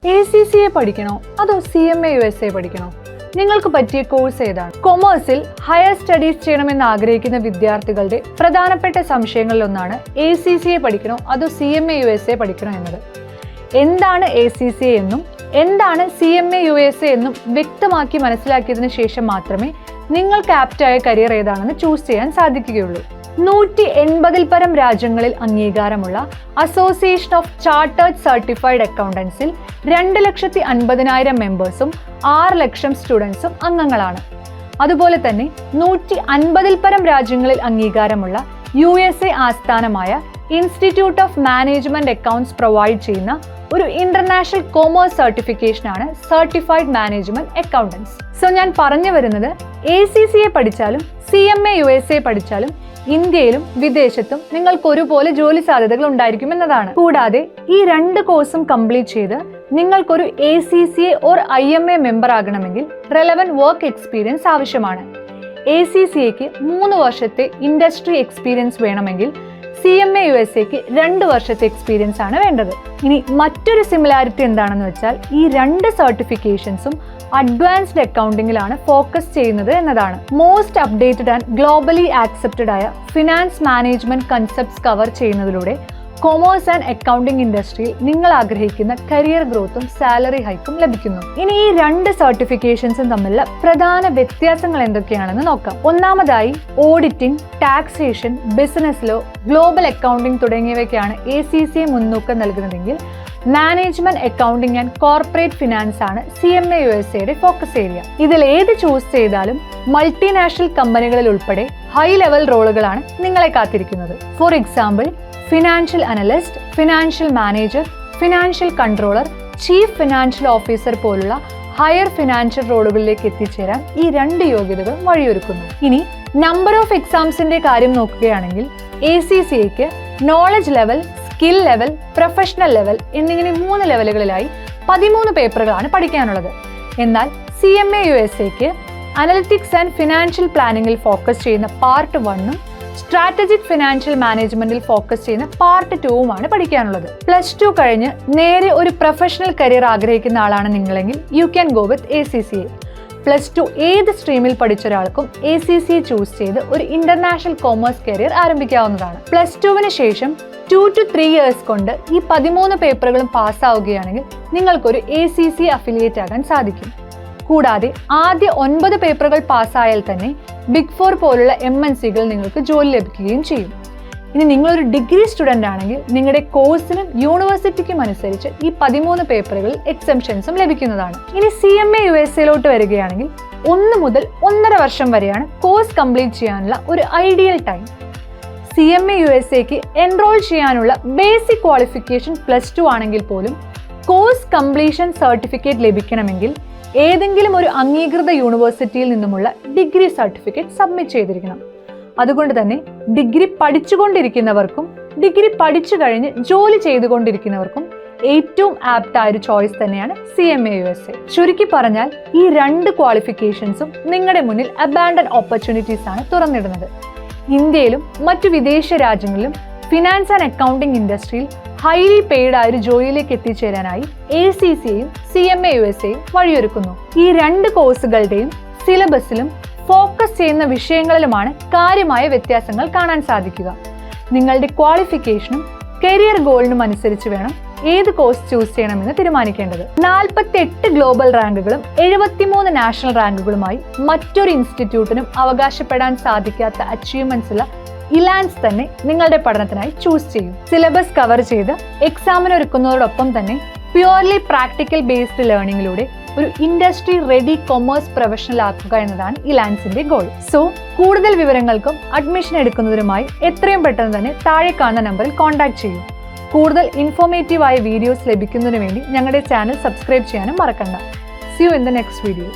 ACCA പഠിക്കണോ അതോ CMA USA പഠിക്കണോ? നിങ്ങൾക്ക് പറ്റിയ കോഴ്സ് ഏതാണ്? കൊമേഴ്സിൽ ഹയർ സ്റ്റഡീസ് ചെയ്യണമെന്ന് ആഗ്രഹിക്കുന്ന വിദ്യാർത്ഥികളുടെ പ്രധാനപ്പെട്ട സംശയങ്ങളിലൊന്നാണ് ACCA പഠിക്കണോ അതോ CMA USA പഠിക്കണോ എന്നത്. എന്താണ് ACCA എന്നും എന്താണ് CMA USA എന്നും വ്യക്തമാക്കി മനസ്സിലാക്കിയതിനു ശേഷം മാത്രമേ നിങ്ങൾക്ക് ആപ്റ്റായ കരിയർ ഏതാണെന്ന് ചൂസ് ചെയ്യാൻ സാധിക്കുകയുള്ളൂ. 180-ൽ പരം രാജ്യങ്ങളിൽ അംഗീകാരമുള്ള അസോസിയേഷൻ ഓഫ് ചാർട്ടേഡ് സർട്ടിഫൈഡ് അക്കൗണ്ടൻസിൽ 2,50,000 മെമ്പേഴ്സും 6 ലക്ഷം സ്റ്റുഡൻസും അംഗങ്ങളാണ്. അതുപോലെ തന്നെ 150-ൽ പരം രാജ്യങ്ങളിൽ അംഗീകാരമുള്ള USA ആസ്ഥാനമായ institute of management accounts provide ചെയ്യുന്ന ഒരു ഇന്റർനാഷണൽ കൊമേഴ്സ് സർട്ടിഫിക്കേഷനാണ് സർട്ടിഫൈഡ് മാനേജ്മെന്റ് അക്കൗണ്ടൻസ്. സോ ഞാൻ പറഞ്ഞു വരുന്നത് ACCA പഠിച്ചാലും CMA USA പഠിച്ചാലും ഇന്ത്യയിലും വിദേശത്തും നിങ്ങൾക്ക് ഒരുപോലെ ജോലി സാധ്യതകൾ ഉണ്ടായിരിക്കും എന്നതാണ്. കൂടാതെ ഈ 2 കോഴ്സും കംപ്ലീറ്റ് ചെയ്ത് നിങ്ങൾക്കൊരു ACCA or IMA മെമ്പർ ആകണമെങ്കിൽ റെലവന്റ് വർക്ക് എക്സ്പീരിയൻസ് ആവശ്യമാണ്. ACCAക്ക് 3 വർഷത്തെ ഇൻഡസ്ട്രി എക്സ്പീരിയൻസ് വേണമെങ്കിൽ CMA USAക്ക് 2 വർഷത്തെ എക്സ്പീരിയൻസ് ആണ് വേണ്ടത്. ഇനി മറ്റൊരു സിമിലാരിറ്റി എന്താണെന്ന് വെച്ചാൽ ഈ 2 സർട്ടിഫിക്കേഷൻസും അഡ്വാൻസ്ഡ് അക്കൗണ്ടിങ്ങിലാണ് ഫോക്കസ് ചെയ്യുന്നത് എന്നതാണ്. Most updated and globally accepted ആയ ഫിനാൻസ് മാനേജ്മെന്റ് കൺസെപ്റ്റ്സ് കവർ ചെയ്യുന്നതിലൂടെ കൊമേഴ്സ് ആൻഡ് അക്കൗണ്ടിംഗ് ഇൻഡസ്ട്രിയിൽ നിങ്ങൾ ആഗ്രഹിക്കുന്ന കരിയർ ഗ്രോത്തും സാലറി ഹൈക്കും ലഭിക്കുന്നു. ഇനി ഈ 2 സർട്ടിഫിക്കേഷൻസും തമ്മിലുള്ള പ്രധാന വ്യത്യാസങ്ങൾ എന്തൊക്കെയാണെന്ന് നോക്കാം. ഒന്നാമതായി auditing, taxation, business law, global accounting തുടങ്ങിയവയ്ക്കാണ് ACCA മുൻതൂക്കം നൽകുന്നതെങ്കിൽ management accounting and corporate finance ആണ് CMA USAയുടെ ഫോക്കസ് ഏരിയ. ഇതിൽ ഏത് ചൂസ് ചെയ്താലും മൾട്ടിനാഷണൽ കമ്പനികളിൽ ഉൾപ്പെടെ ഹൈ ലെവൽ റോളുകളാണ് നിങ്ങളെ കാത്തിരിക്കുന്നത്. For example, financial analyst, financial manager, financial controller, chief financial officer പോലുള്ള ഹയർ ഫിനാൻഷ്യൽ റോളുകളിലേക്ക് എത്തിച്ചേരാൻ ഈ 2 യോഗ്യതകൾ വഴിയൊരുക്കുന്നു. ഇനി നമ്പർ ഓഫ് എക്സാംസിന്റെ കാര്യം നോക്കുകയാണെങ്കിൽ ACCAക്ക് knowledge level, skill level, professional level എന്നിങ്ങനെ 3 ലെവലുകളിലായി 13 പേപ്പറുകളാണ് പഠിക്കാനുള്ളത്. എന്നാൽ CMA USAക്ക് അനലിറ്റിക്സ് ആൻഡ് ഫിനാൻഷ്യൽ പ്ലാനിങ്ങിൽ ഫോക്കസ് ചെയ്യുന്ന പാർട്ട് 1ഉം സ്ട്രാറ്റജിക് ഫിനാൻഷ്യൽ മാനേജ്മെന്റിൽ ഫോക്കസ് ചെയ്യുന്ന പാർട്ട് 2ഉമാണ് പഠിക്കാനുള്ളത്. +2 കഴിഞ്ഞ് നേരെ ഒരു പ്രൊഫഷണൽ കരിയർ ആഗ്രഹിക്കുന്ന ആളാണ് നിങ്ങളെങ്കിൽ you can go with ACCA. +2 ഏത് സ്ട്രീമിൽ പഠിച്ച ഒരാൾക്കും ACCA ചൂസ് ചെയ്ത് ഒരു ഇന്റർനാഷണൽ കൊമേഴ്സ് കരിയർ ആരംഭിക്കാവുന്നതാണ്. +2വിന് ശേഷം 2 to 3 ഇയേഴ്സ് കൊണ്ട് ഈ 13 പേപ്പറുകളും പാസ്സാവുകയാണെങ്കിൽ നിങ്ങൾക്കൊരു ACCA അഫിലിയേറ്റ് ആകാൻ സാധിക്കും. കൂടാതെ ആദ്യ 9 പേപ്പറുകൾ പാസ്സായാൽ തന്നെ ബിഗ് 4 പോലുള്ള MNCകൾ നിങ്ങൾക്ക് ജോലി ലഭിക്കുകയും ചെയ്യും. ഇനി നിങ്ങളൊരു ഡിഗ്രി സ്റ്റുഡൻ്റ് ആണെങ്കിൽ നിങ്ങളുടെ കോഴ്സിനും യൂണിവേഴ്സിറ്റിക്കും അനുസരിച്ച് ഈ 13 പേപ്പറുകളിൽ എക്സംഷൻസും ലഭിക്കുന്നതാണ്. ഇനി CMA USAയിലോട്ട് വരികയാണെങ്കിൽ 1 മുതൽ 1.5 വർഷം വരെയാണ് കോഴ്സ് കംപ്ലീറ്റ് ചെയ്യാനുള്ള ഒരു ഐഡിയൽ ടൈം. CMA USAക്ക് എൻറോൾ ചെയ്യാനുള്ള ബേസിക് ക്വാളിഫിക്കേഷൻ +2 ആണെങ്കിൽ പോലും കോഴ്സ് കംപ്ലീഷൻ സർട്ടിഫിക്കറ്റ് ലഭിക്കണമെങ്കിൽ ഏതെങ്കിലും ഒരു അംഗീകൃത യൂണിവേഴ്സിറ്റിയിൽ നിന്നുമുള്ള ഡിഗ്രി സർട്ടിഫിക്കറ്റ് സബ്മിറ്റ് ചെയ്തിരിക്കണം. അതുകൊണ്ട് തന്നെ ഡിഗ്രി പഠിച്ചുകൊണ്ടിരിക്കുന്നവർക്കും ഡിഗ്രി പഠിച്ചു കഴിഞ്ഞ് ജോലി ചെയ്തുകൊണ്ടിരിക്കുന്നവർക്കും ഏറ്റവും ആപ്റ്റായ ഒരു ചോയ്സ് തന്നെയാണ് CMA USA. ചുരുക്കി പറഞ്ഞാൽ ഈ 2 ക്വാളിഫിക്കേഷൻസും നിങ്ങളുടെ മുന്നിൽ അബാൻഡന്റ് ഓപ്പർച്യൂണിറ്റീസ് ആണ് തുറന്നിടുന്നത്. ഇന്ത്യയിലും മറ്റു വിദേശ രാജ്യങ്ങളിലും ഫിനാൻസ് ആൻഡ് അക്കൗണ്ടിംഗ് ഇൻഡസ്ട്രിയിൽ ഹൈലി പെയ്ഡ് ആയ ഒരു ജോലിയിലേക്ക് എത്തിച്ചേരാനായി ACCAയും CMA USAയും വഴിയൊരുക്കുന്നു. ഈ 2 കോഴ്സുകളുടെയും സിലബസിലും ഫോക്കസ് ചെയ്യുന്ന വിഷയങ്ങളിലുമാണ് കാര്യമായ വ്യത്യാസങ്ങൾ കാണാൻ സാധിക്കുക. നിങ്ങളുടെ ക്വാളിഫിക്കേഷനും കരിയർ ഗോളിനും അനുസരിച്ച് വേണം ഏത് കോഴ്സ് ചൂസ് ചെയ്യണമെന്ന് തീരുമാനിക്കേണ്ടത്. 48 ഗ്ലോബൽ റാങ്കുകളും 73 നാഷണൽ റാങ്കുകളുമായി മറ്റൊരു ഇൻസ്റ്റിറ്റ്യൂട്ടിനും അവകാശപ്പെടാൻ സാധിക്കാത്ത അച്ചീവ്മെന്റ്സ് ഉള്ള ഇലാൻസ് തന്നെ നിങ്ങളുടെ പഠനത്തിനായി ചൂസ് ചെയ്യും. സിലബസ് കവർ ചെയ്ത് എക്സാമിന് ഒരുക്കുന്നതോടൊപ്പം തന്നെ പ്യുവർലി പ്രാക്ടിക്കൽ ബേസ്ഡ് ലേണിംഗിലൂടെ ഒരു ഇൻഡസ്ട്രി റെഡി കൊമേഴ്സ് പ്രൊഫഷണൽ ആക്കുക എന്നതാണ് ഇലാൻസിന്റെ ഗോൾ. സോ കൂടുതൽ വിവരങ്ങൾക്കും അഡ്മിഷൻ എടുക്കുന്നതിനുമായി എത്രയും പെട്ടെന്ന് തന്നെ താഴെ കാണുന്ന നമ്പറിൽ കോൺടാക്ട് ചെയ്യൂ. കൂടുതൽ ഇൻഫോർമേറ്റീവ് ആയ വീഡിയോസ് ലഭിക്കുന്നതിന് വേണ്ടി ഞങ്ങളുടെ ചാനൽ സബ്സ്ക്രൈബ് ചെയ്യാനും മറക്കണ്ട. See you in the next video.